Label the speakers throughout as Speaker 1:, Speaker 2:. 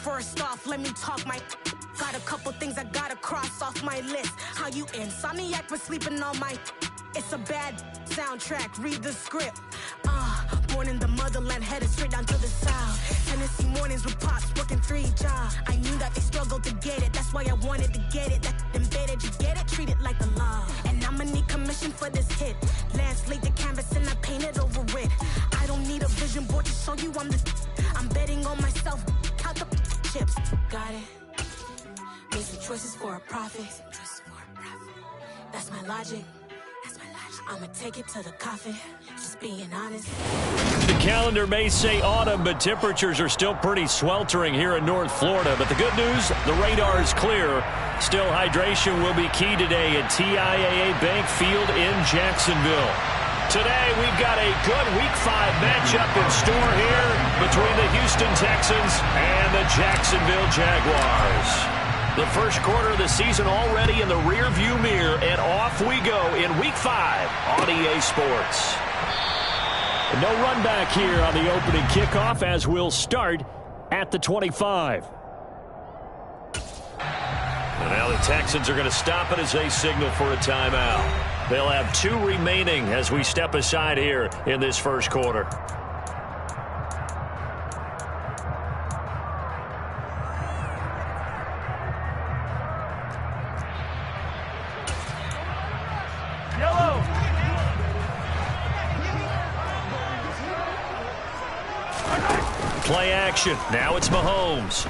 Speaker 1: First off, let me talk my. Got a couple things I gotta cross off my list. How you insomniac for sleeping on my. It's a bad soundtrack, read the script. Born in the motherland, headed straight down to the south. Tennessee mornings with pops, working 3 jobs. I knew that they struggled to get it, that's why I wanted to get it. That embedded, you get it, treat it like a law. And I'ma need commission for this hit. Lance laid the canvas and I painted over it. I don't need a vision board to show you I'm betting on myself, count the chips. Got it. Made some choices for a profit. That's my logic. I'ma take it to the coffin, just being honest.
Speaker 2: The calendar may say autumn, but temperatures are still pretty sweltering here in North Florida. But the good news, the radar is clear. Still, hydration will be key today at TIAA Bank Field in Jacksonville. Today, we've got a good Week 5 matchup in store here between the Houston Texans and the Jacksonville Jaguars. The first quarter of the season already in the rearview mirror, and off we go in Week 5 on EA Sports. No run back here on the opening kickoff as we'll start at the 25. And now the Texans are going to stop it as they signal for a timeout. They'll have 2 remaining as we step aside here in this first quarter. Play action. Now it's Mahomes.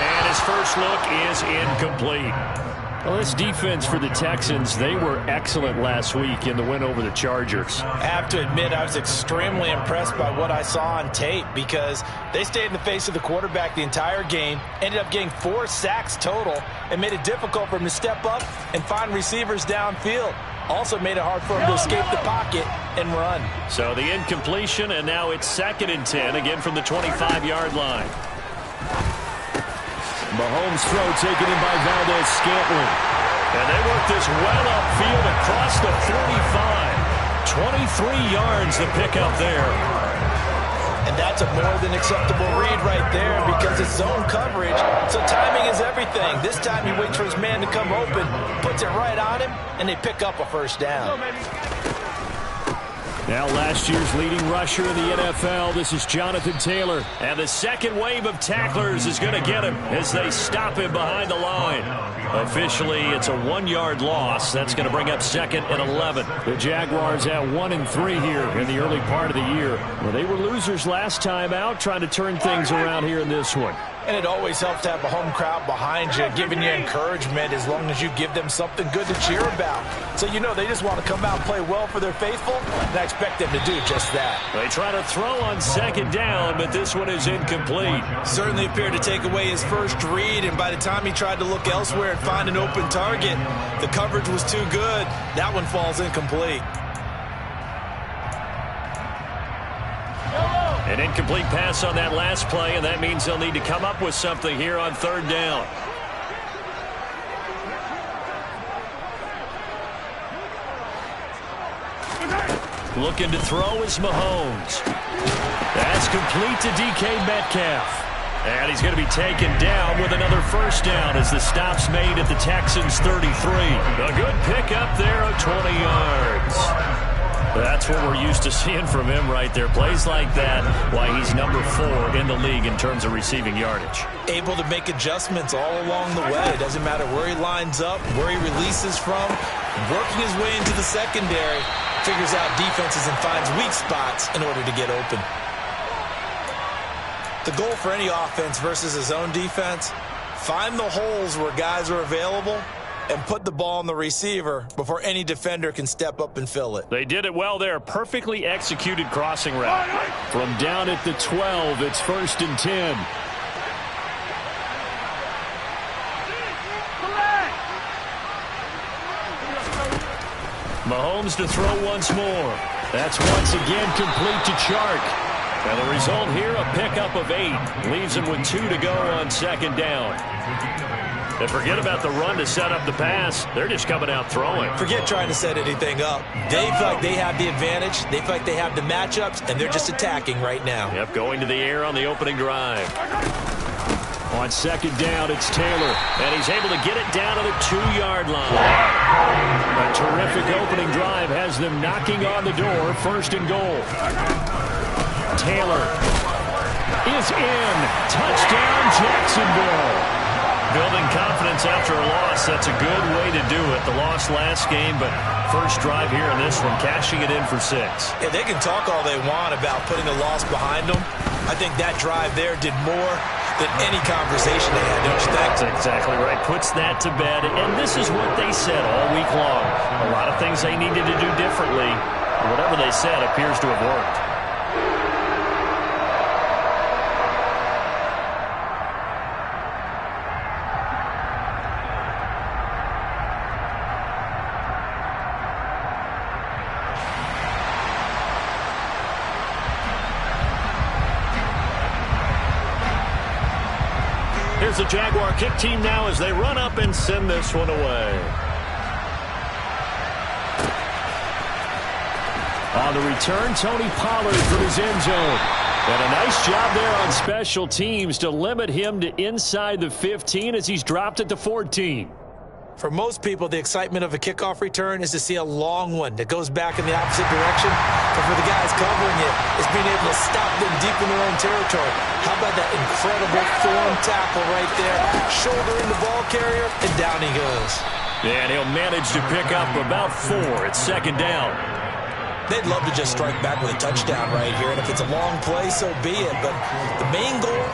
Speaker 2: And his first look is incomplete. Well, this defense for the Texans, they were excellent last week in the win over the Chargers.
Speaker 3: I have to admit, I was extremely impressed by what I saw on tape because they stayed in the face of the quarterback the entire game, ended up getting 4 sacks total, and made it difficult for him to step up and find receivers downfield. Also made it hard for him to escape the pocket and run.
Speaker 2: So the incompletion, and now it's 2nd and 10, again from the 25-yard line. Mahomes' throw taken in by Valdez-Scantling. And they work this well upfield across the 45. 23 yards to pick up there.
Speaker 3: And that's a more than acceptable read right there because it's zone coverage, so timing is everything. This time he waits for his man to come open, puts it right on him, and they pick up a first down.
Speaker 2: Now last year's leading rusher in the NFL, this is Jonathan Taylor. And the second wave of tacklers is going to get him as they stop him behind the line. Officially, it's a 1-yard loss. That's going to bring up 2nd and 11. The Jaguars at 1-3 here in the early part of the year. Well, they were losers last time out, trying to turn things around here in this one.
Speaker 3: And it always helps to have a home crowd behind you, giving you encouragement as long as you give them something good to cheer about. So you know they just want to come out and play well for their faithful, and I expect them to do just that.
Speaker 2: They try to throw on 2nd down, but this one is incomplete.
Speaker 3: Certainly appeared to take away his first read, and by the time he tried to look elsewhere and find an open target, the coverage was too good. That one falls incomplete.
Speaker 2: An incomplete pass on that last play, and that means they'll need to come up with something here on 3rd down. Looking to throw is Mahomes. That's complete to DK Metcalf. And he's going to be taken down with another first down as the stop's made at the Texans' 33. A good pickup there of 20 yards. That's what we're used to seeing from him right there. Plays like that, why he's number 4 in the league in terms of receiving yardage.
Speaker 3: Able to make adjustments all along the way. It doesn't matter where he lines up, where he releases from, working his way into the secondary, figures out defenses and finds weak spots in order to get open. The goal for any offense versus his own defense, find the holes where guys are available and put the ball on the receiver before any defender can step up and fill it.
Speaker 2: They did it well there. Perfectly executed crossing route. From down at the 12, it's 1st and 10. Mahomes to throw once more. That's once again complete to Chark. And the result here, a pickup of 8. Leaves him with 2 to go on 2nd down. And forget about the run to set up the pass. They're just coming out throwing.
Speaker 3: Forget trying to set anything up. They feel like they have the advantage. They feel like they have the matchups, and they're just attacking right now.
Speaker 2: Yep, going to the air on the opening drive. On second down, it's Taylor, and he's able to get it down to the 2-yard line. A terrific opening drive has them knocking on the door, first and goal. Taylor is in. Touchdown, Jacksonville. Building confidence after a loss, that's a good way to do it. The loss last game, but first drive here in this one, cashing it in for 6.
Speaker 3: Yeah, they can talk all they want about putting a loss behind them. I think that drive there did more than any conversation they had, don't you think?
Speaker 2: That's exactly right. Puts that to bed, and this is what they said all week long. A lot of things they needed to do differently. Whatever they said appears to have worked. Here's the Jaguar kick team now as they run up and send this one away. On the return, Tony Pollard from his end zone. And a nice job there on special teams to limit him to inside the 15 as he's dropped it to 14.
Speaker 3: For most people, the excitement of a kickoff return is to see a long one that goes back in the opposite direction. But for the guys covering it, it's being able to stop them deep in their own territory. How about that incredible form tackle right there? Shouldering the ball carrier, and down he goes.
Speaker 2: And he'll manage to pick up about 4 at second down.
Speaker 3: They'd love to just strike back with a touchdown right here. And if it's a long play, so be it. But the main goal,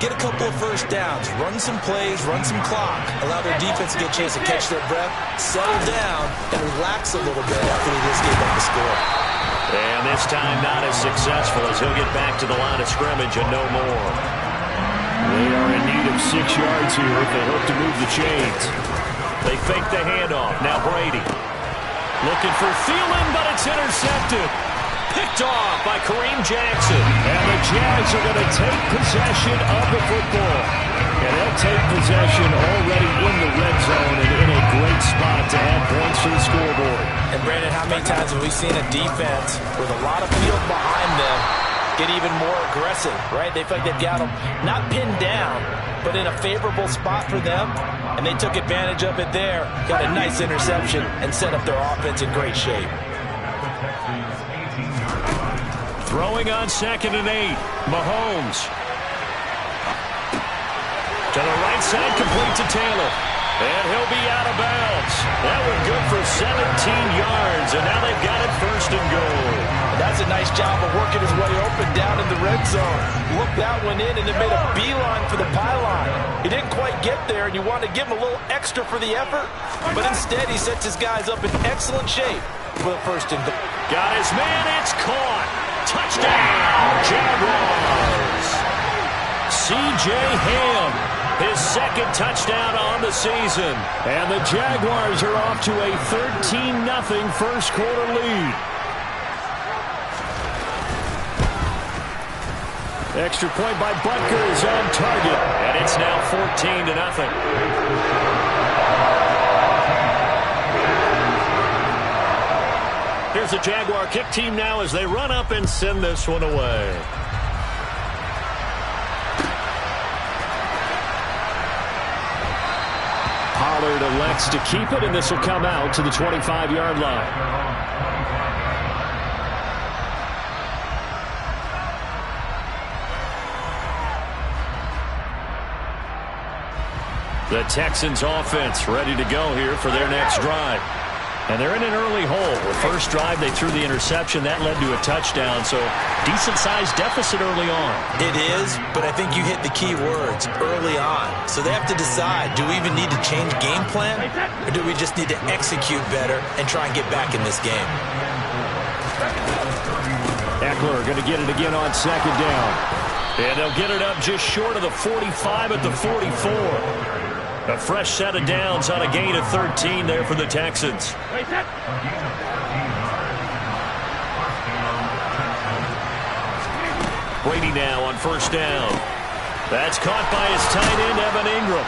Speaker 3: get a couple of first downs, run some plays, run some clock, allow their defense to get a chance to catch their breath, settle down, and relax a little bit after they just gave up the score.
Speaker 2: And this time not as successful as he'll get back to the line of scrimmage and no more. They are in need of 6 yards here if they hope to move the chains. They fake the handoff. Now Brady. Looking for Thielen, but it's intercepted. Picked off by Kareem Jackson. And the Jags are going to take possession of the football. And they'll take possession already in the red zone and in a great spot to add points to the scoreboard.
Speaker 3: And Brandon, how many times have we seen a defense with a lot of field behind them get even more aggressive, right? They feel like they've got them not pinned down, but in a favorable spot for them. And they took advantage of it there, got a nice interception, and set up their offense in great shape.
Speaker 2: Throwing on 2nd and 8. Mahomes. To the right side, complete to Taylor. And he'll be out of bounds. That one good for 17 yards, and now they've got it first and goal.
Speaker 3: That's a nice job of working his way open down in the red zone. Looked that one in and then made a beeline for the pylon. He didn't quite get there, and you want to give him a little extra for the effort, but instead he sets his guys up in excellent shape for the first and goal.
Speaker 2: Got his man, it's caught. Touchdown, Jaguars. C.J. Ham, his 2nd touchdown on the season. And the Jaguars are off to a 13-0 first quarter lead. Extra point by Butker is on target, and it's now 14-0. Here's the Jaguar kick team now as they run up and send this one away. Pollard elects to keep it, and this will come out to the 25-yard line. The Texans offense ready to go here for their next drive. And they're in an early hole. The first drive, they threw the interception. That led to a touchdown, so decent-sized deficit early on.
Speaker 3: It is, but I think you hit the key words, early on. So they have to decide, do we even need to change game plan, or do we just need to execute better and try and get back in this game?
Speaker 2: Eckler going to get it again on 2nd down. And they'll get it up just short of the 45 at the 44. A fresh set of downs on a gain of 13 there for the Texans. Brady now on 1st down. That's caught by his tight end, Evan Ingram.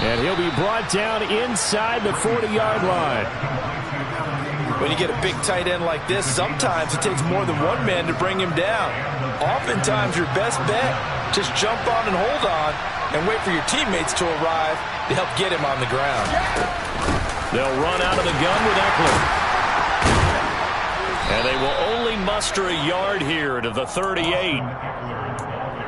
Speaker 2: And he'll be brought down inside the 40-yard line.
Speaker 3: When you get a big tight end like this, sometimes it takes more than one man to bring him down. Oftentimes, your best bet, just jump on and hold on and wait for your teammates to arrive to help get him on the ground.
Speaker 2: They'll run out of the gun with Eckler. And they will only muster a yard here to the 38.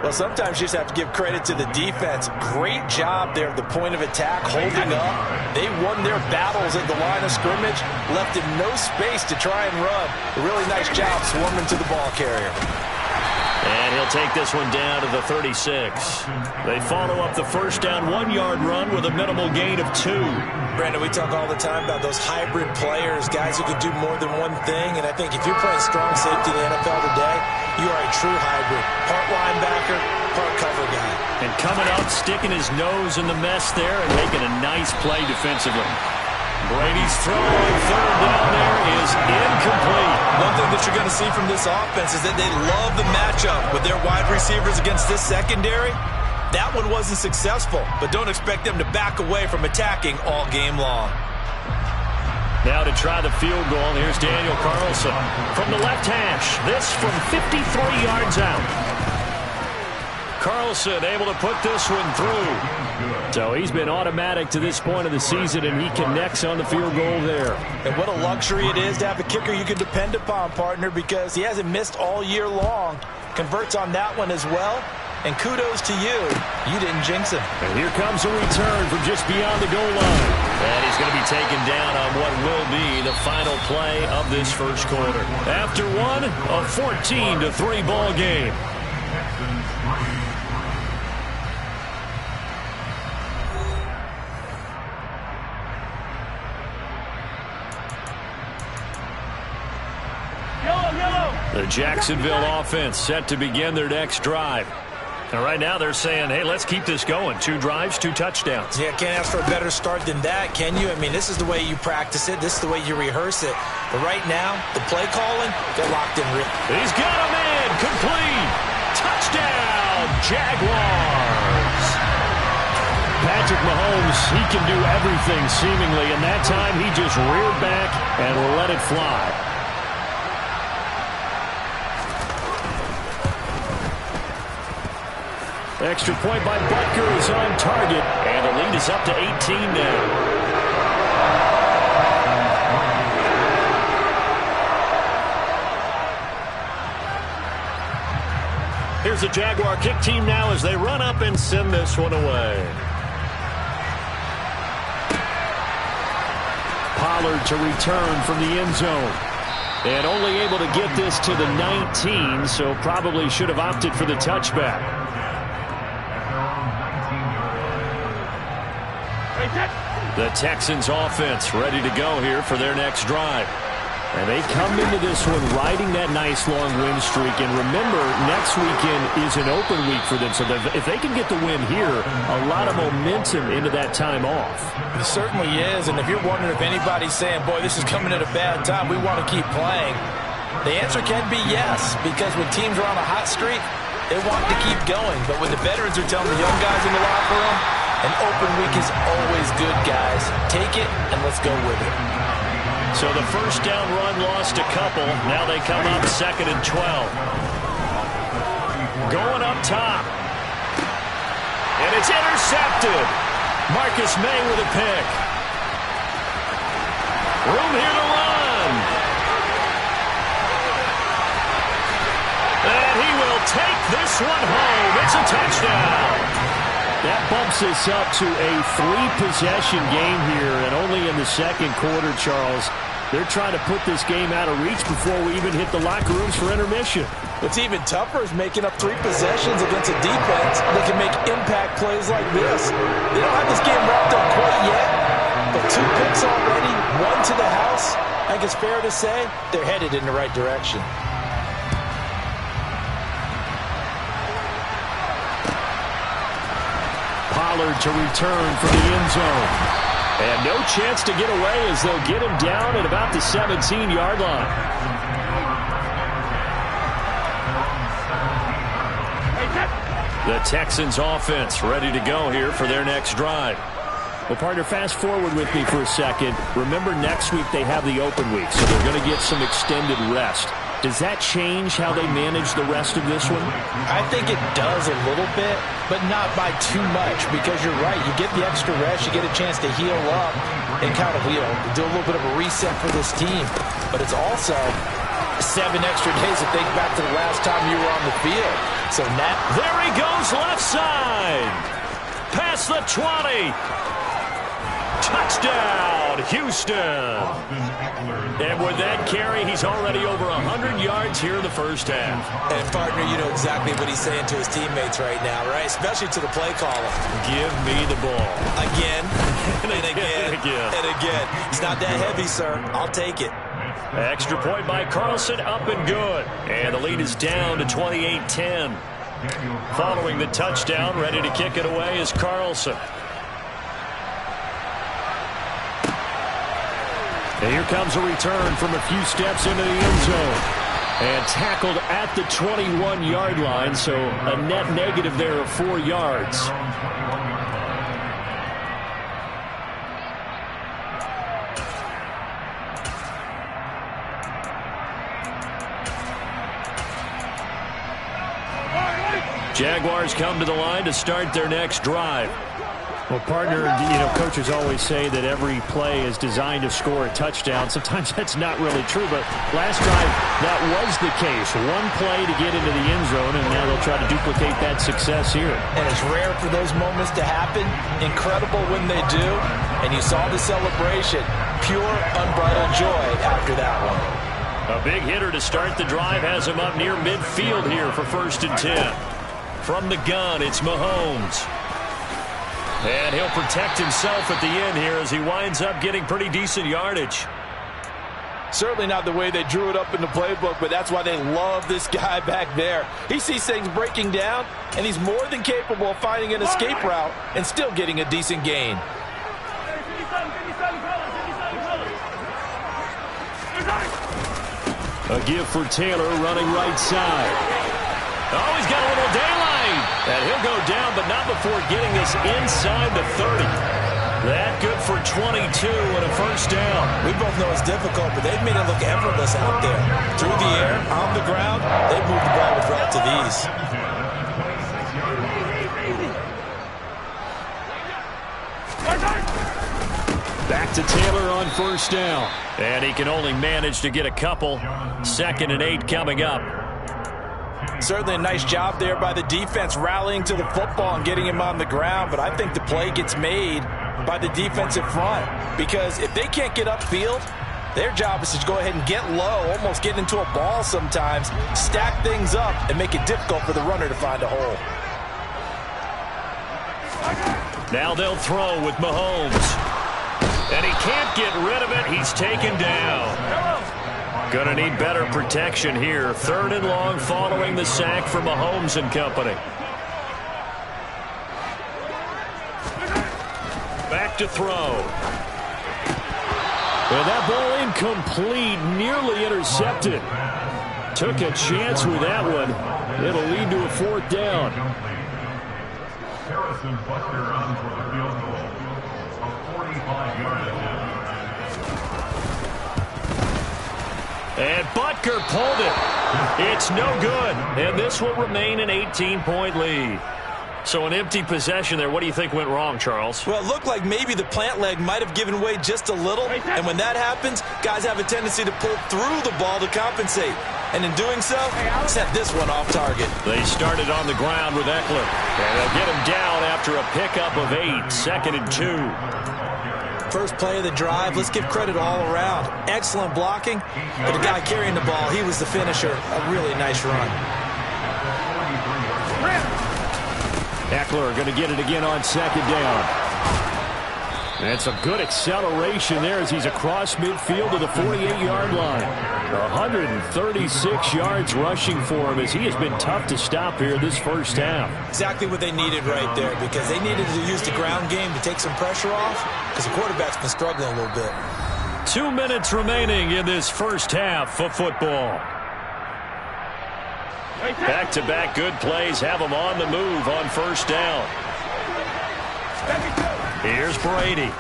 Speaker 3: Well, sometimes you just have to give credit to the defense. Great job there at the point of attack, holding up. They won their battles at the line of scrimmage, left him no space to try and run. A really nice job swarming to the ball carrier.
Speaker 2: And he'll take this one down to the 36. They follow up the first down 1-yard run with a minimal gain of 2.
Speaker 3: Brandon, we talk all the time about those hybrid players, guys who can do more than one thing. And I think if you're playing strong safety in the NFL today, you are a true hybrid. Part linebacker, part cover guy.
Speaker 2: And coming up, sticking his nose in the mess there and making a nice play defensively. Brady's throw on third down there is incomplete.
Speaker 3: One thing that you're going to see from this offense is that they love the matchup with their wide receivers against this secondary. That one wasn't successful, but don't expect them to back away from attacking all game long.
Speaker 2: Now to try the field goal, here's Daniel Carlson from the left hash. This from 53 yards out. Carlson able to put this one through. So he's been automatic to this point of the season, and he connects on the field goal there.
Speaker 3: And what a luxury it is to have a kicker you can depend upon, partner, because he hasn't missed all year long. Converts on that one as well. And kudos to you. You didn't jinx him.
Speaker 2: And here comes a return from just beyond the goal line. And he's going to be taken down on what will be the final play of this first quarter. After one, a 14-3 ball game. The Jacksonville offense set to begin their next drive. And right now they're saying, hey, let's keep this going. 2 drives, 2 touchdowns.
Speaker 3: Yeah, can't ask for a better start than that, can you? I mean, this is the way you practice it. This is the way you rehearse it. But right now, the play calling, they're locked in.
Speaker 2: He's got a man. Complete. Touchdown, Jaguars. Patrick Mahomes, he can do everything seemingly. And that time he just reared back and let it fly. Extra point by Butker is on target, and the lead is up to 18 now. Here's the Jaguar kick team now as they run up and send this one away. Pollard to return from the end zone. And only able to get this to the 19, so probably should have opted for the touchback. The Texans offense ready to go here for their next drive. And they come into this one riding that nice long win streak. And remember, next weekend is an open week for them. So if they can get the win here, a lot of momentum into that time off.
Speaker 3: It certainly is. And if you're wondering if anybody's saying, boy, this is coming at a bad time, we want to keep playing, the answer can be yes. Because when teams are on a hot streak, they want to keep going. But when the veterans are telling the young guys in the locker room, an open week is always good, guys. Take it, and let's go with it.
Speaker 2: So the first down run lost a couple. Now they come up 2nd and 12. Going up top. And it's intercepted. Marcus May with a pick. Room here to run. And he will take this one home. It's a touchdown. That bumps us up to a 3-possession game here, and only in the second quarter, Charles. They're trying to put this game out of reach before we even hit the locker rooms for intermission.
Speaker 3: What's even tougher is making up 3 possessions against a defense that can make impact plays like this. They don't have this game wrapped up quite yet, but 2 picks already, 1 to the house. I think it's fair to say they're headed in the right direction.
Speaker 2: Pollard to return from the end zone. And no chance to get away as they'll get him down at about the 17-yard line. The Texans offense ready to go here for their next drive. Well, partner, fast forward with me for a second. Remember, next week they have the open week, so they're going to get some extended rest. Does that change how they manage the rest of this one?
Speaker 3: I think it does a little bit, but not by too much, because you're right. You get the extra rest. You get a chance to heal up and kind of, do a little bit of a reset for this team. But it's also 7 extra days to think back to the last time you were on the field. So now,
Speaker 2: there he goes left side. Past the 20. Touchdown, Houston. And with that carry, he's already over 100 yards here in the first half.
Speaker 3: And, partner, you know exactly what he's saying to his teammates right now, right? Especially to the play caller.
Speaker 2: Give me the ball.
Speaker 3: Again, and again, and again. It's not that heavy, sir. I'll take it.
Speaker 2: Extra point by Carlson, up and good. And the lead is down to 28-10. Following the touchdown, ready to kick it away is Carlson. And here comes a return from a few steps into the end zone. And tackled at the 21-yard line, so a net negative there of 4 yards. Jaguars come to the line to start their next drive. Well, partner, coaches always say that every play is designed to score a touchdown. Sometimes that's not really true, but last drive, that was the case. One play to get into the end zone, and now they'll try to duplicate that success here.
Speaker 3: And it's rare for those moments to happen. Incredible when they do. And you saw the celebration. Pure, unbridled joy after that one.
Speaker 2: A big hitter to start the drive has him up near midfield here for 1st and 10. From the gun, it's Mahomes. And he'll protect himself at the end here as he winds up getting pretty decent yardage.
Speaker 3: Certainly not the way they drew it up in the playbook, but that's why they love this guy back there. He sees things breaking down, and he's more than capable of finding an escape route and still getting a decent gain.
Speaker 2: A give for Taylor running right side. Oh, he's got a little daylight. And he'll go down, but not before getting this inside the 30. That good for 22 and a 1st down.
Speaker 3: We both know it's difficult, but they've made it look effortless out there. Through the air, on the ground, they've moved the ball with relative ease.
Speaker 2: Back to Taylor on 1st down. And he can only manage to get a couple. 2nd and 8 coming up.
Speaker 3: Certainly a nice job there by the defense rallying to the football and getting him on the ground, but I think the play gets made by the defensive front because if they can't get upfield, their job is to go ahead and get low, almost get into a ball sometimes, stack things up, and make it difficult for the runner to find a hole.
Speaker 2: Now they'll throw with Mahomes. And he can't get rid of it. He's taken down. Going to need better protection here. 3rd and long following the sack for Mahomes and company. Back to throw. And that ball incomplete, nearly intercepted. Took a chance with that one. It'll lead to a 4th down. Harrison Butker on for the field goal. A 45-yard. And Butker pulled it. It's no good. And this will remain an 18-point lead. So an empty possession there. What do you think went wrong, Charles?
Speaker 3: Well, it looked like maybe the plant leg might have given way just a little. And when that happens, guys have a tendency to pull through the ball to compensate. And in doing so, set this one off target.
Speaker 2: They started on the ground with Eckler. And they'll get him down after a pickup of 8. 2nd and 2.
Speaker 3: First play of the drive, let's give credit all around. Excellent blocking, but the guy carrying the ball, he was the finisher. A really nice run.
Speaker 2: Eckler going to get it again on 2nd down. And some good acceleration there as he's across midfield to the 48-yard line. 136 yards rushing for him as he has been tough to stop here this first half.
Speaker 3: Exactly what they needed right there because they needed to use the ground game to take some pressure off because the quarterback's been struggling a little bit.
Speaker 2: 2 minutes remaining in this first half of football. Back-to-back good plays have them on the move on 1st down. Here's Brady.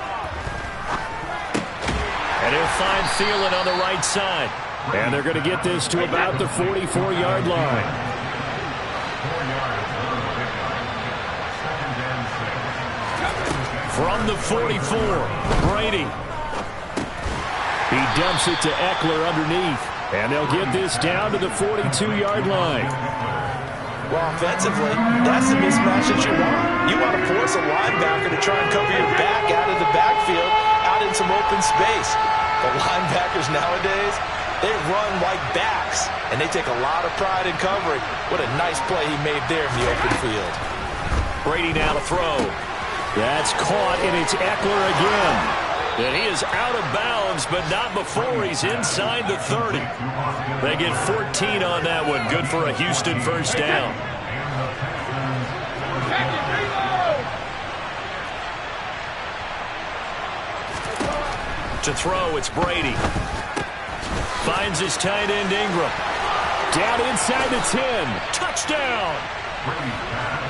Speaker 2: And he'll find Thielen on the right side. And they're going to get this to about the 44-yard line. From the 44, Brady. He dumps it to Eckler underneath. And they'll get this down to the 42-yard line.
Speaker 3: Well, offensively, that's the mismatch that you want. You want to force a linebacker to try and cover your back out of the backfield, out in some open space. The linebackers nowadays, they run like backs, and they take a lot of pride in covering. What a nice play he made there in the open field.
Speaker 2: Brady now to throw. That's caught, and it's Eckler again. And he is out of bounds, but not before he's inside the 30. They get 14 on that one. Good for a Houston first down. To throw, it's Brady. Finds his tight end, Ingram. Down inside the 10. Touchdown!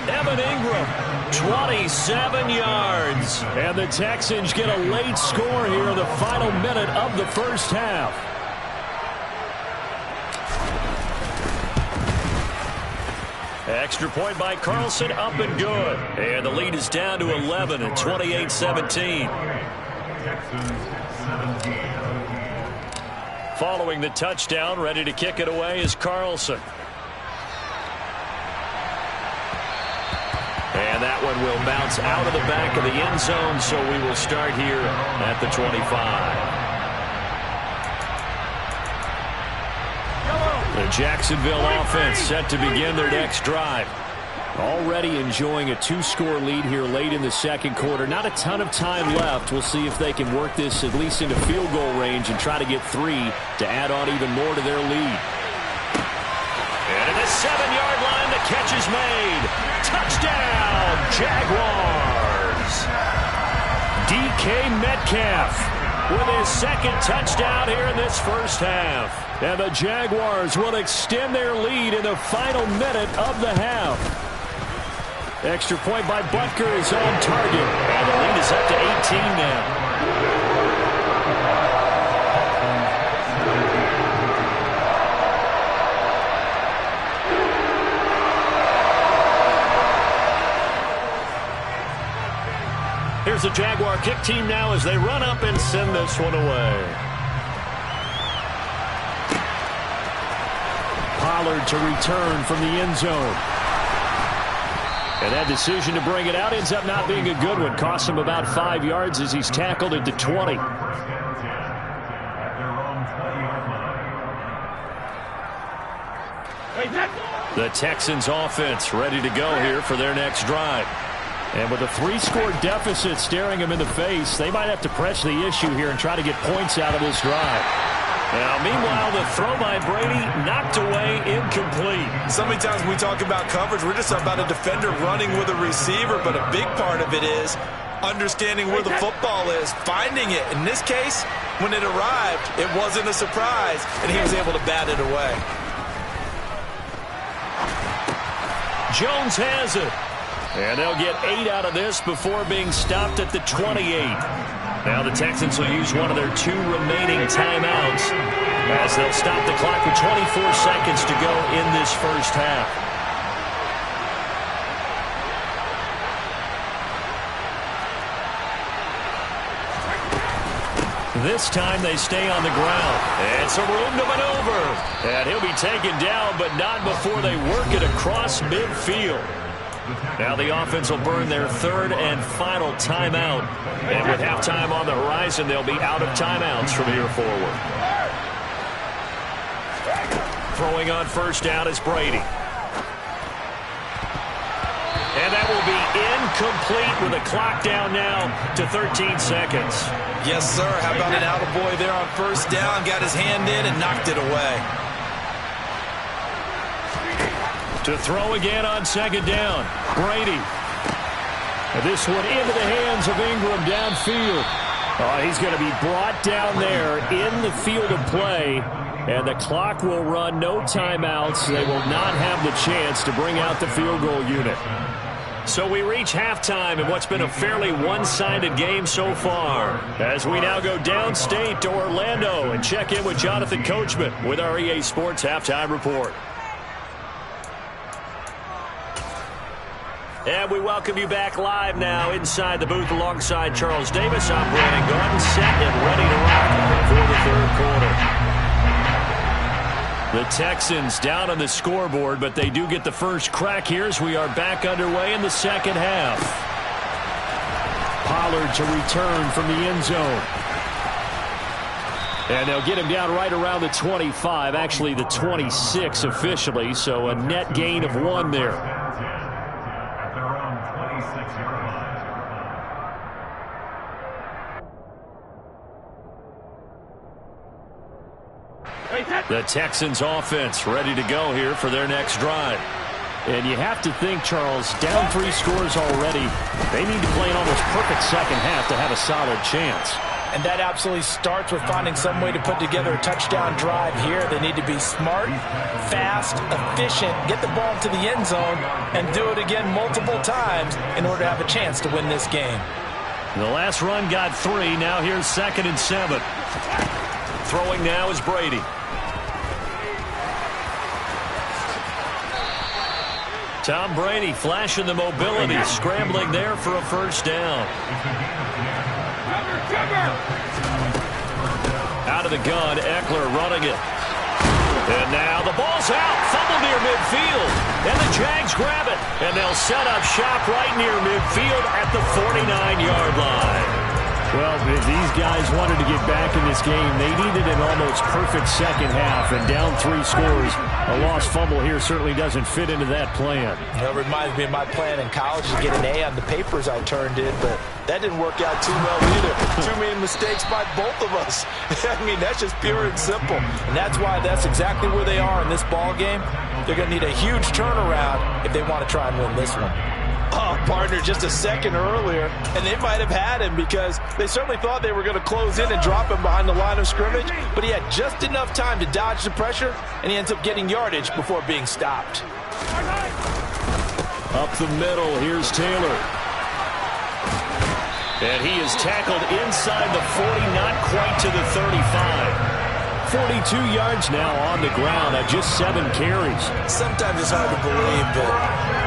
Speaker 2: Evan Ingram, 27 yards. And the Texans get a late score here in the final minute of the first half. Extra point by Carlson, up and good. And the lead is down to 11 at 28-17. Following the touchdown, ready to kick it away is Carlson. And that one will bounce out of the back of the end zone, so we will start here at the 25. The Jacksonville offense set to begin their next drive. Already enjoying a 2-score lead here late in the second quarter. Not a ton of time left. We'll see if they can work this at least into field goal range and try to get 3 to add on even more to their lead. And at the 7-yard line, the catch is made. Touchdown, Jaguars. DK Metcalf with his second touchdown here in this first half. And the Jaguars will extend their lead in the final minute of the half. Extra point by Butker is on target. And the lead is up to 18 now. Here's the Jaguar kick team now as they run up and send this one away. Pollard to return from the end zone. And that decision to bring it out ends up not being a good one. Costs him about 5 yards as he's tackled at the 20. The Texans offense ready to go here for their next drive. And with a 3-score deficit staring them in the face, they might have to press the issue here and try to get points out of this drive. Now, meanwhile, the throw by Brady knocked away, incomplete.
Speaker 3: So many times when we talk about coverage, we're just about a defender running with a receiver, but a big part of it is understanding where the football is, finding it. In this case, when it arrived, it wasn't a surprise, and he was able to bat it away.
Speaker 2: Jones has it. And they'll get 8 out of this before being stopped at the 28. Now the Texans will use one of their 2 remaining timeouts as they'll stop the clock with 24 seconds to go in this first half. This time they stay on the ground. It's a room to maneuver. And he'll be taken down, but not before they work it across midfield. Now the offense will burn their 3rd and final timeout. And with halftime on the horizon, they'll be out of timeouts from here forward. Throwing on first down is Brady. And that will be incomplete with the clock down now to 13 seconds.
Speaker 3: Yes, sir. How about an attaboy there on first down? Got his hand in and knocked it away.
Speaker 2: To throw again on second down, Brady. And this one into the hands of Ingram downfield. Oh, he's going to be brought down there in the field of play. And the clock will run, no timeouts. They will not have the chance to bring out the field goal unit. So we reach halftime in what's been a fairly one-sided game so far. As we now go downstate to Orlando and check in with Jonathan Coachman with our EA Sports Halftime Report. And we welcome you back live now inside the booth alongside Charles Davis. I'm Brandon Gordon, set and ready to rock for the third quarter. The Texans down on the scoreboard, but they do get the first crack here as we are back underway in the second half. Pollard to return from the end zone. And they'll get him down right around the 25, actually the 26 officially, so a net gain of 1 there. The Texans offense ready to go here for their next drive. And you have to think, Charles, down 3 scores already. They need to play an almost perfect second half to have a solid chance.
Speaker 3: And that absolutely starts with finding some way to put together a touchdown drive here. They need to be smart, fast, efficient, get the ball to the end zone, and do it again multiple times in order to have a chance to win this game.
Speaker 2: The last run got 3. Now here's 2nd and 7. Throwing now is Brady. Tom Brady flashing the mobility, scrambling there for a first down. Out of the gun, Eckler running it. And now the ball's out, fumble near midfield. And the Jags grab it. And they'll set up shop right near midfield at the 49-yard line. Well, if these guys wanted to get back in this game, they needed an almost perfect second half, and down 3 scores. A lost fumble here certainly doesn't fit into that plan.
Speaker 3: It reminds me of my plan in college to get an A on the papers I turned in, but that didn't work out too well either. Too many mistakes by both of us. I mean, that's just pure and simple. And that's why that's exactly where they are in this ball game. They're going to need a huge turnaround if they want to try and win this one. Oh, partner, just a second earlier, and they might have had him because they certainly thought they were going to close in and drop him behind the line of scrimmage, but he had just enough time to dodge the pressure, and he ends up getting yardage before being stopped.
Speaker 2: Up the middle, here's Taylor. And he is tackled inside the 40, not quite to the 35. 42 yards now on the ground at just 7 carries.
Speaker 3: Sometimes it's hard to believe, but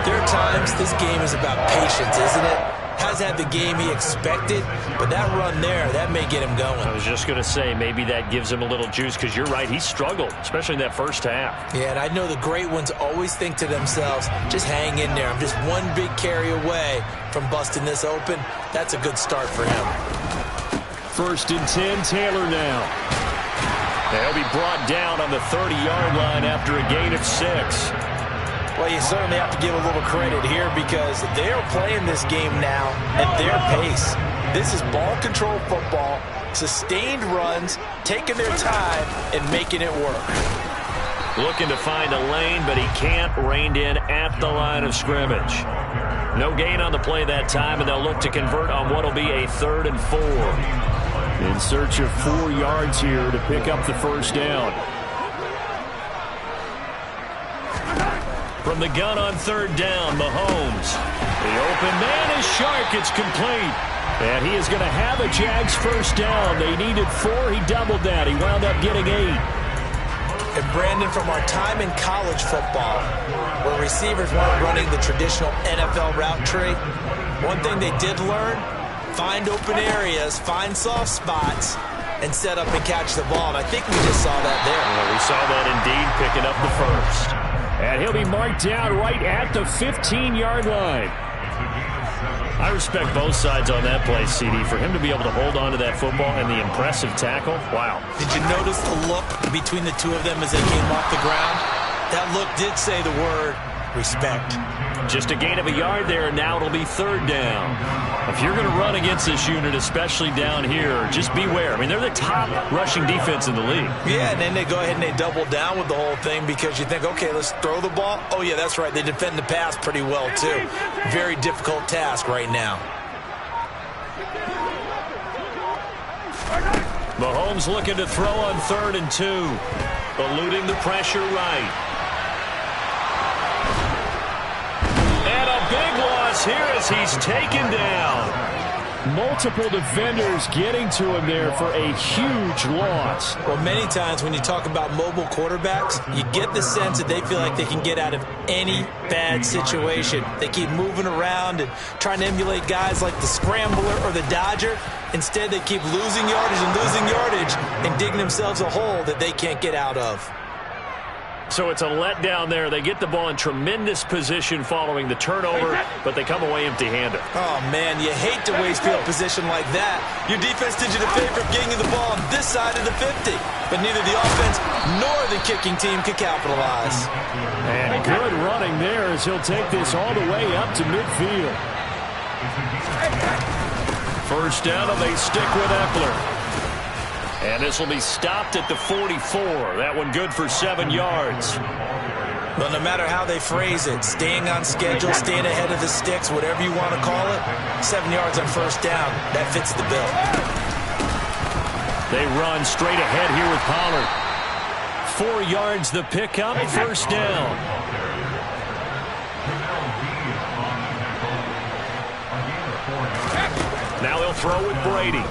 Speaker 3: there are times this game is about patience, isn't it? Hasn't had the game he expected, but that run there, that may get him going.
Speaker 2: I was just going to say, maybe that gives him a little juice, because you're right, he struggled, especially in that first half.
Speaker 3: Yeah, and I know the great ones always think to themselves, just hang in there. I'm just one big carry away from busting this open. That's a good start for him.
Speaker 2: 1st and 10, Taylor now. They'll be brought down on the 30-yard line after a gain of 6.
Speaker 3: Well, you certainly have to give a little credit here because they're playing this game now at their pace. This is ball control football, sustained runs, taking their time and making it work.
Speaker 2: Looking to find a lane, but he can't. Reined in at the line of scrimmage. No gain on the play that time, and they'll look to convert on what will be a 3rd and 4. In search of 4 yards here to pick up the first down. From the gun on 3rd down, Mahomes. The open man is Shark. It's complete. And he is going to have a Jags first down. They needed 4. He doubled that. He wound up getting 8.
Speaker 3: And Brandon, from our time in college football, where receivers weren't running the traditional NFL route tree, one thing they did learn, find open areas, find soft spots, and set up and catch the ball. And I think we just saw that there.
Speaker 2: Well, we saw that indeed, picking up the first. And he'll be marked down right at the 15-yard line. I respect both sides on that play, CD. For him to be able to hold on to that football and the impressive tackle, wow.
Speaker 3: Did you notice the look between the two of them as they came off the ground? That look did say the word respect.
Speaker 2: Just a gain of a yard there, and now it'll be 3rd down. If you're going to run against this unit, especially down here, just beware. I mean, they're the top rushing defense in the league.
Speaker 3: Yeah, and then they go ahead and they double down with the whole thing because you think, okay, let's throw the ball. Oh, yeah, that's right. They defend the pass pretty well, too. Very difficult task right now.
Speaker 2: Mahomes looking to throw on 3rd and 2. Eluding the pressure right. And a big loss falls here as he's taken down.
Speaker 4: Multiple defenders getting to him there for a huge loss.
Speaker 3: Well, many times when you talk about mobile quarterbacks, you get the sense that they feel like they can get out of any bad situation. They keep moving around and trying to emulate guys like the Scrambler or the Dodger. Instead, they keep losing yardage and digging themselves a hole that they can't get out of.
Speaker 2: So it's a letdown there. They get the ball in tremendous position following the turnover, but they come away empty-handed.
Speaker 3: Oh, man, you hate to waste field position like that. Your defense did you the favor of getting the ball on this side of the 50, but neither the offense nor the kicking team could capitalize.
Speaker 4: And good running there as he'll take this all the way up to midfield.
Speaker 2: First down, and they stick with Eckler. And this will be stopped at the 44. That one good for 7 yards.
Speaker 3: Well, no matter how they phrase it, staying on schedule, staying ahead of the sticks, whatever you want to call it, 7 yards on first down, that fits the bill.
Speaker 2: They run straight ahead here with Pollard. 4 yards the pickup, first down. Now he'll throw with Brady.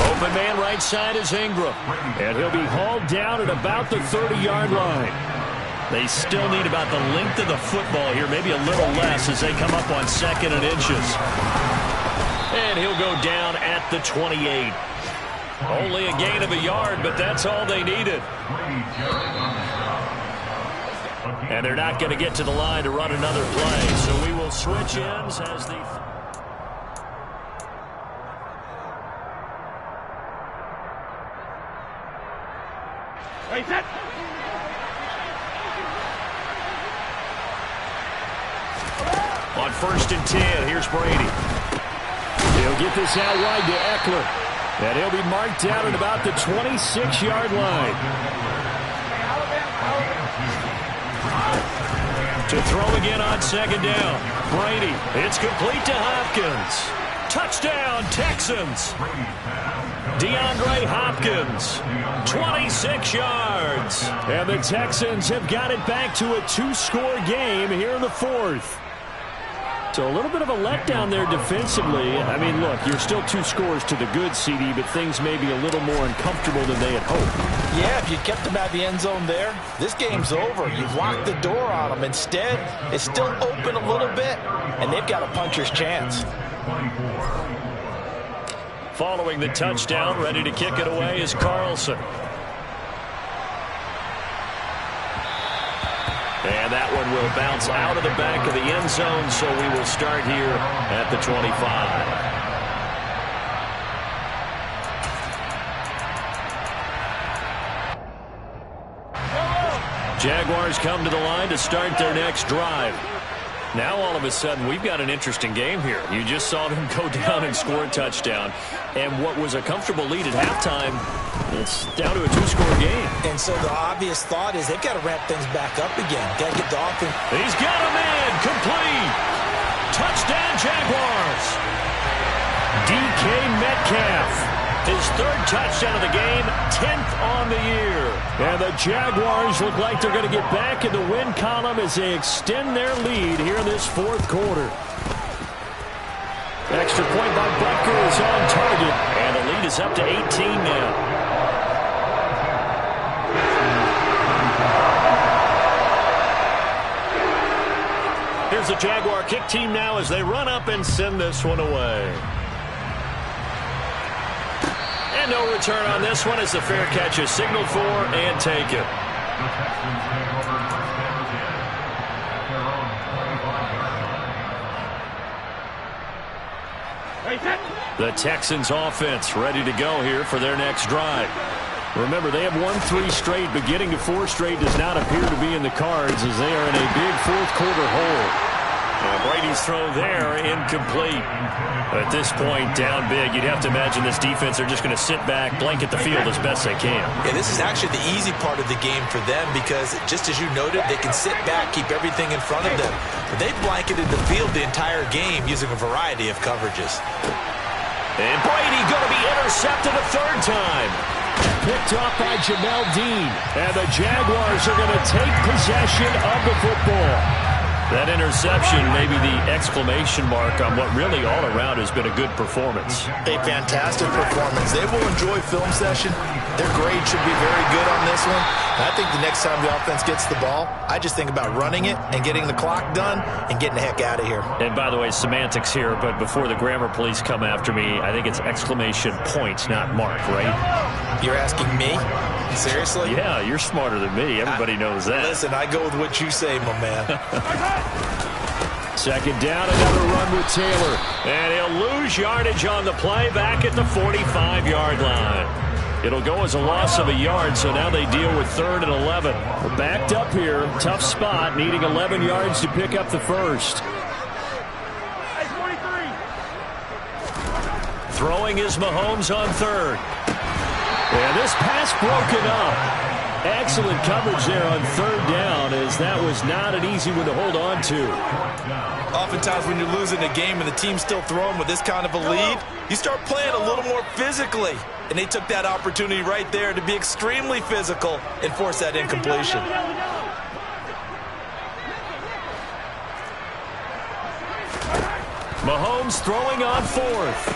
Speaker 2: Open man right side is Ingram.
Speaker 4: And he'll be hauled down at about the 30-yard line.
Speaker 2: They still need about the length of the football here, maybe a little less as they come up on 2nd and inches. And he'll go down at the 28. Only a gain of a yard, but that's all they needed. And they're not going to get to the line to run another play, so we will switch ends as the... On 1st and 10, here's Brady.
Speaker 4: He'll get this out wide to Eckler. And he'll be marked down at about the 26-yard line.
Speaker 2: To throw again on 2nd down. Brady, it's complete to Hopkins. Touchdown, Texans. DeAndre Hopkins, 26 yards.
Speaker 4: And the Texans have got it back to a 2-score game here in the 4th. So a little bit of a letdown there defensively. I mean, look, you're still 2 scores to the good, CD, but things may be a little more uncomfortable than they had hoped.
Speaker 3: Yeah, if you kept them out of the end zone there, this game's over. You've locked the door on them. Instead, it's still open a little bit, and they've got a puncher's chance.
Speaker 2: Following the touchdown, ready to kick it away is Carlson. And that one will bounce out of the back of the end zone, so we will start here at the 25. Jaguars come to the line to start their next drive. Now, all of a sudden, we've got an interesting game here. You just saw them go down and score a touchdown. And what was a comfortable lead at halftime, it's down to a 2-score game.
Speaker 3: And so the obvious thought is they've got to ramp things back up again. Got to get the offense.
Speaker 2: He's got a man. Complete. Touchdown, Jaguars. DK Metcalf. His 3rd touchdown of the game, 10th on the year.
Speaker 4: And the Jaguars look like they're going to get back in the win column as they extend their lead here in this 4th quarter. Extra point by Butker is on target.
Speaker 2: And the lead is up to 18 now. Here's the Jaguar kick team now as they run up and send this one away. And no return on this one as the fair catch is signaled for and taken. The Texans offense ready to go here for their next drive.
Speaker 4: Remember, they have won 3 straight, but getting to 4 straight does not appear to be in the cards as they are in a big 4th quarter hole.
Speaker 2: Brady's throw there, incomplete. At this point, down big, you'd have to imagine this defense are just going to sit back, blanket the field as best they can.
Speaker 3: Yeah, this is actually the easy part of the game for them because, just as you noted, they can sit back, keep everything in front of them. But they've blanketed the field the entire game using a variety of coverages.
Speaker 2: And Brady going to be intercepted a 3rd time.
Speaker 4: Picked off by Jamel Dean. And the Jaguars are going to take possession of the football.
Speaker 2: That interception may be the exclamation mark on what really all around has been a good performance.
Speaker 3: A fantastic performance. They will enjoy film session. Their grade should be very good on this one. And I think the next time the offense gets the ball, I just think about running it and getting the clock done and getting the heck out of here.
Speaker 2: And by the way, semantics here, but before the grammar police come after me, I think it's exclamation point, not mark, right?
Speaker 3: You're asking me? Seriously?
Speaker 2: Yeah, you're smarter than me. Everybody knows that.
Speaker 3: Listen, I go with what you say, my man.
Speaker 4: Second down, another run with Taylor.
Speaker 2: And he'll lose yardage on the play back at the 45-yard line. It'll go as a loss of a yard, so now they deal with 3rd and 11.
Speaker 4: We're backed up here. Tough spot, needing 11 yards to pick up the first.
Speaker 2: Throwing is Mahomes on 3rd.
Speaker 4: And this pass broken up. Excellent coverage there on 3rd down, as that was not an easy one to hold on to.
Speaker 3: Oftentimes when you're losing a game and the team's still throwing with this kind of a lead, you start playing a little more physically. And they took that opportunity right there to be extremely physical and force that incompletion.
Speaker 2: Mahomes throwing on 4th.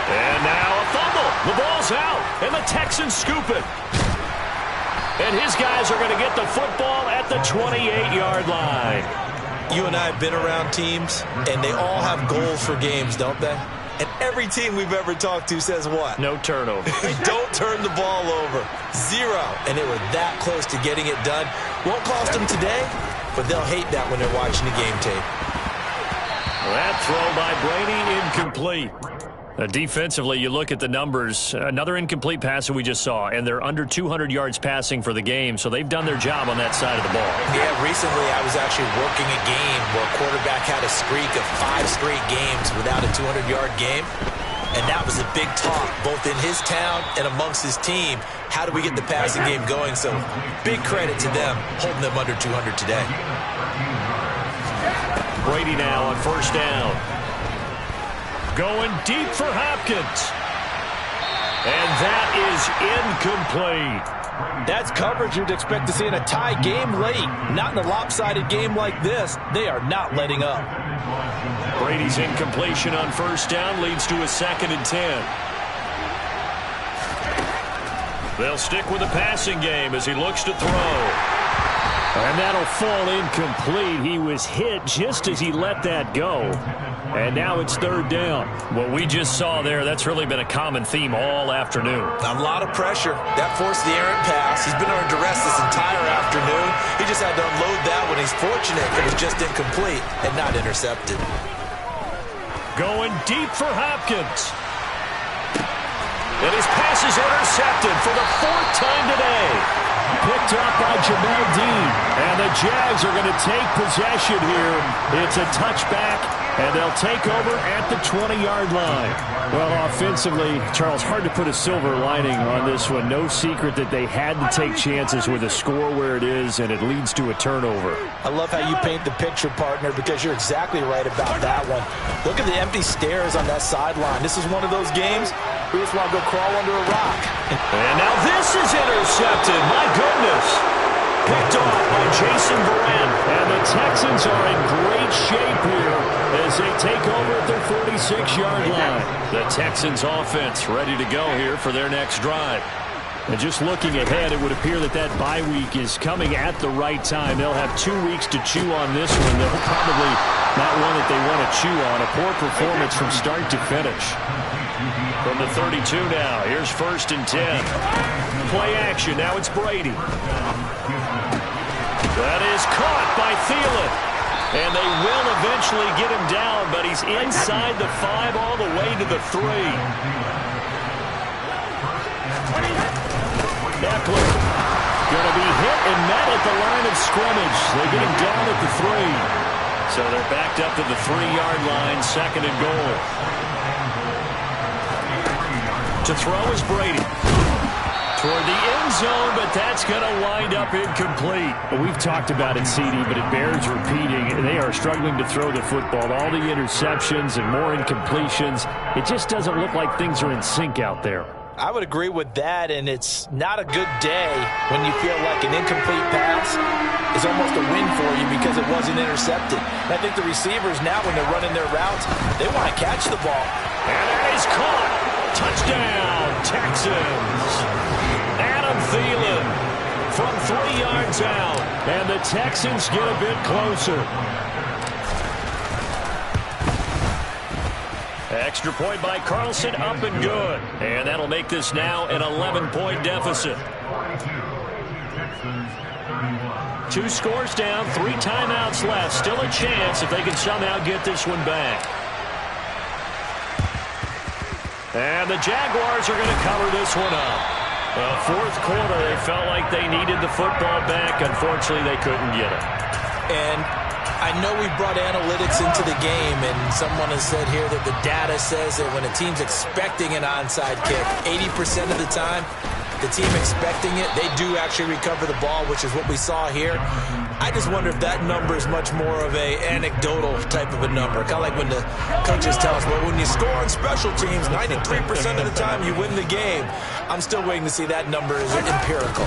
Speaker 2: And now a fumble. The ball's out, and the Texans scoop it. And his guys are going to get the football at the 28-yard line.
Speaker 3: You and I have been around teams, and they all have goals for games, don't they? And every team we've ever talked to says what?
Speaker 2: No turnover.
Speaker 3: Don't turn the ball over. 0. And they were that close to getting it done. Won't cost them today, but they'll hate that when they're watching the game tape.
Speaker 2: That throw by Brady incomplete. Defensively, you look at the numbers. Another incomplete pass that we just saw, and they're under 200 yards passing for the game, so they've done their job on that side of the ball.
Speaker 3: Yeah, recently I was actually working a game where a quarterback had a streak of 5 straight games without a 200-yard game, and that was a big talk, both in his town and amongst his team. How do we get the passing game going? So big credit to them, holding them under 200 today.
Speaker 2: Brady now on 1st down. Going deep for Hopkins. And that is incomplete.
Speaker 3: That's coverage you'd expect to see in a tie game late. Not in a lopsided game like this. They are not letting up.
Speaker 2: Brady's incompletion on 1st down leads to a 2nd and 10. They'll stick with the passing game as he looks to throw.
Speaker 4: And that'll fall incomplete. He was hit just as he let that go. And now it's 3rd down.
Speaker 2: What we just saw there, that's really been a common theme all afternoon.
Speaker 3: A lot of pressure. That forced the errant pass. He's been under duress this entire afternoon. He just had to unload that when he's fortunate it was just incomplete and not intercepted.
Speaker 2: Going deep for Hopkins. And his pass is intercepted for the 4th time today.
Speaker 4: Picked up by Jamel Dean. And the Jags are going to take possession here. It's a touchback, and they'll take over at the 20-yard line. Well, offensively, Charles, hard to put a silver lining on this one. No secret that they had to take chances with a score where it is, and it leads to a turnover.
Speaker 3: I love how you paint the picture, partner, because you're exactly right about that one. Look at the empty stairs on that sideline. This is one of those games we just want to go crawl under a rock.
Speaker 2: And now this is intercepted. My goodness. Picked off by Jason Verrett.
Speaker 4: And the Texans are in great shape here as they take over at their 46-yard line.
Speaker 2: The Texans offense ready to go here for their next drive.
Speaker 4: And just looking ahead, it would appear that that bye week is coming at the right time. They'll have 2 weeks to chew on this one. They'll probably not one that they want to chew on. A poor performance from start to finish.
Speaker 2: From the 32 now, here's 1st and 10.
Speaker 4: Play action, now it's Brady.
Speaker 2: That is caught by Thielen. And they will eventually get him down, but he's inside the 5 all the way to the 3.
Speaker 4: Eckler going to be hit and met at the line of scrimmage. They get him down at the 3.
Speaker 2: So they're backed up to the 3-yard line, 2nd and goal. To throw is Brady. Toward the end zone, but that's going to wind up incomplete.
Speaker 4: Well, we've talked about it, CD, but it bears repeating. They are struggling to throw the football. All the interceptions and more incompletions. It just doesn't look like things are in sync out there.
Speaker 3: I would agree with that, and it's not a good day when you feel like an incomplete pass is almost a win for you because it wasn't intercepted. And I think the receivers now, when they're running their routes, they want to catch the ball.
Speaker 2: And that is caught. Touchdown, Texans. Adam Thielen from 3 yards out, and the Texans get a bit closer. Extra point by Carlson, up and good. And that'll make this now an 11-point deficit. 2 scores down, 3 timeouts left. Still a chance if they can somehow get this one back. And the Jaguars are going to cover this one up. Fourth quarter, they felt like they needed the football back. Unfortunately, they couldn't get it.
Speaker 3: And I know we brought analytics into the game, and someone has said here that the data says that when a team's expecting an onside kick, 80% of the time, the team expecting it, they do actually recover the ball, which is what we saw here. I just wonder if that number is much more of a anecdotal type of a number. Kind of like when the coaches tell us, well, when you score on special teams, 93% of the time you win the game. I'm still waiting to see that number is empirical.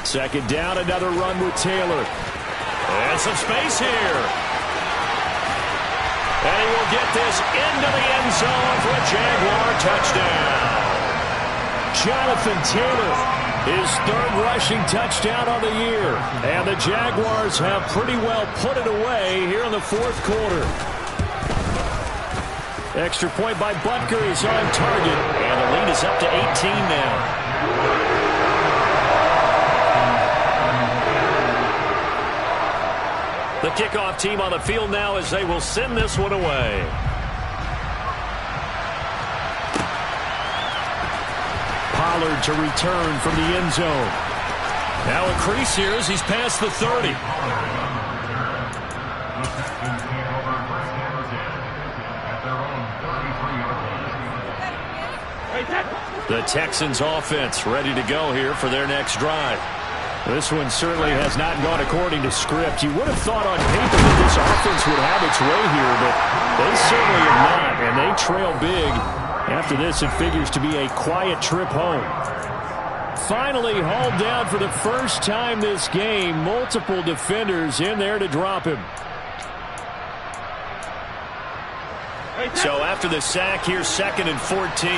Speaker 2: Second down, another run with Taylor. And some space here. And he will get this into the end zone for a Jaguar touchdown. Jonathan Taylor, his 3rd rushing touchdown of the year. And the Jaguars have pretty well put it away here in the 4th quarter. Extra point by Butker is on target. And the lead is up to 18 now. The kickoff team on the field now as they will send this one away. Pollard to return from the end zone. Now a crease here as he's past the 30. The Texans offense ready to go here for their next drive. This one certainly has not gone according to script. You would have thought on paper that this offense would have its way here, but they certainly have not, and they trail big. After this, it figures to be a quiet trip home. Finally hauled down for the first time this game. Multiple defenders in there to drop him. So after the sack, here's 2nd and 14.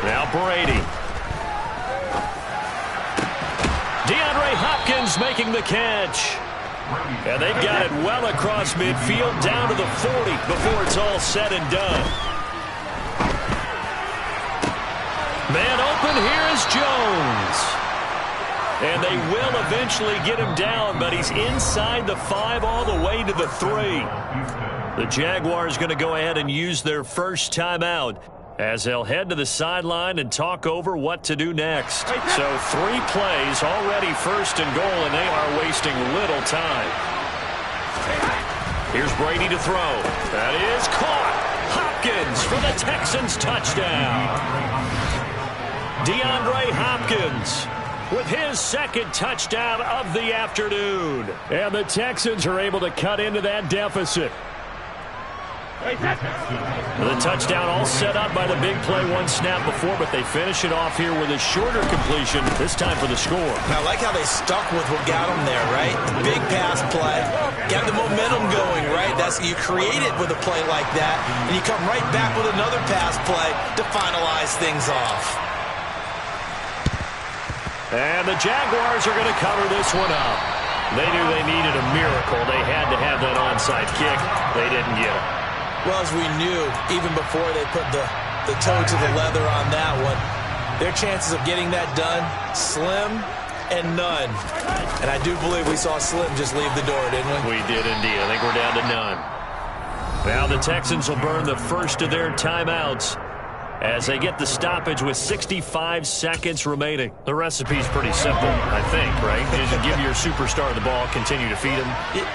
Speaker 2: Now Brady. DeAndre Hopkins making the catch. And they've got it well across midfield down to the 40 before it's all said and done. Man open, here is Jones. And they will eventually get him down, but he's inside the 5 all the way to the 3. The Jaguars going to go ahead and use their first timeout as they'll head to the sideline and talk over what to do next. So 3 plays, already 1st and goal, and they are wasting little time. Here's Brady to throw. That is caught. Hopkins for the Texans touchdown. DeAndre Hopkins with his 2nd touchdown of the afternoon. And the Texans are able to cut into that deficit. The touchdown all set up by the big play 1 snap before, but they finish it off here with a shorter completion, this time for the score.
Speaker 3: Now, I like how they stuck with what got them there, right? The big pass play, got the momentum going, right? You create it with a play like that, and you come right back with another pass play to finalize things off.
Speaker 2: And the Jaguars are going to cover this one up. They knew they needed a miracle. They had to have that onside kick. They didn't get it.
Speaker 3: Well, as we knew, even before they put the toe to the leather on that one, their chances of getting that done, slim and none. And I do believe we saw Slim just leave the door, didn't we?
Speaker 2: We did indeed. I think we're down to none. Now the Texans will burn the first of their timeouts as they get the stoppage with 65 seconds remaining. The recipe's pretty simple, I think, right? Just give your superstar the ball, continue to feed him.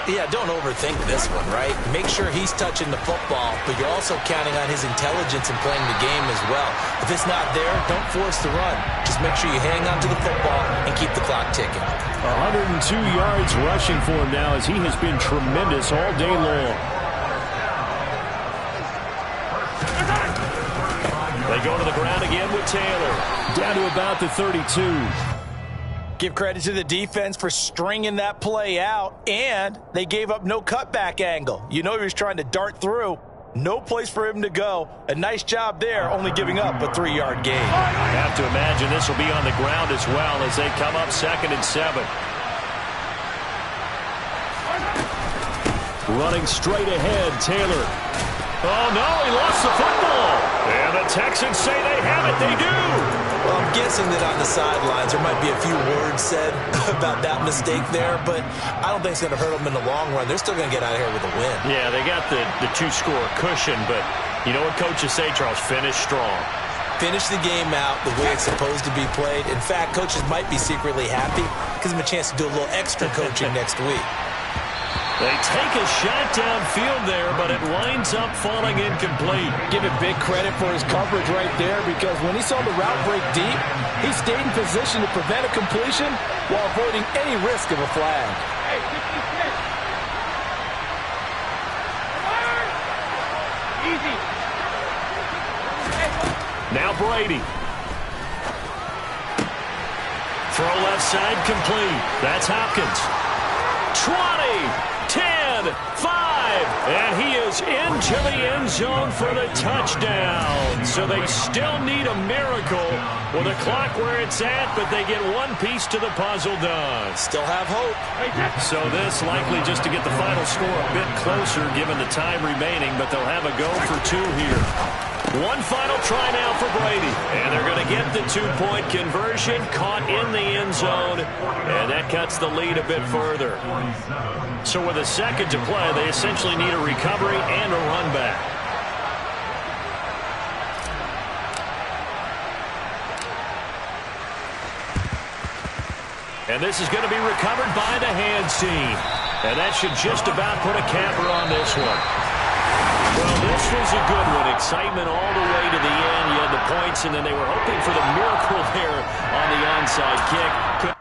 Speaker 3: Yeah, don't overthink this one, right? Make sure he's touching the football, but you're also counting on his intelligence in playing the game as well. If it's not there, don't force the run. Just make sure you hang on to the football and keep the clock ticking.
Speaker 2: 102 yards rushing for him now as he has been tremendous all day long. Taylor. Down to about the 32.
Speaker 3: Give credit to the defense for stringing that play out, and they gave up no cutback angle. You know he was trying to dart through. No place for him to go. A nice job there, only giving up a 3-yard gain.
Speaker 2: I have to imagine this will be on the ground as well as they come up 2nd and 7. Running straight ahead, Taylor. Oh, no, he lost the football. And the Texans say they have it. They do.
Speaker 3: Well, I'm guessing that on the sidelines there might be a few words said about that mistake there, but I don't think it's going to hurt them in the long run. They're still going to get out of here with a win.
Speaker 2: Yeah, they got the 2-score cushion, but you know what coaches say, Charles? Finish strong.
Speaker 3: Finish the game out the way it's supposed to be played. In fact, coaches might be secretly happy. Gives them a chance to do a little extra coaching next week.
Speaker 2: They take a shot downfield there, but it winds up falling incomplete.
Speaker 3: Give it big credit for his coverage right there, because when he saw the route break deep, he stayed in position to prevent a completion while avoiding any risk of a flag.
Speaker 5: Easy.
Speaker 2: Now Brady. Throw left side complete. That's Hopkins. 20. 10, 5, and he is into the end zone for the touchdown. So they still need a miracle with a clock where it's at, but they get one piece to the puzzle done.
Speaker 3: Still have hope.
Speaker 2: So this likely just to get the final score a bit closer given the time remaining, but they'll have a go for 2 here. One final try now for Brady, and they're going to get the 2-point conversion, caught in the end zone, and that cuts the lead a bit further. So with a second to play, they essentially need a recovery and a run back. And this is going to be recovered by the hands team, and that should just about put a capper on this one. Well, this was a good one. Excitement all the way to the end. You had the points, and then they were hoping for the miracle there on the onside kick.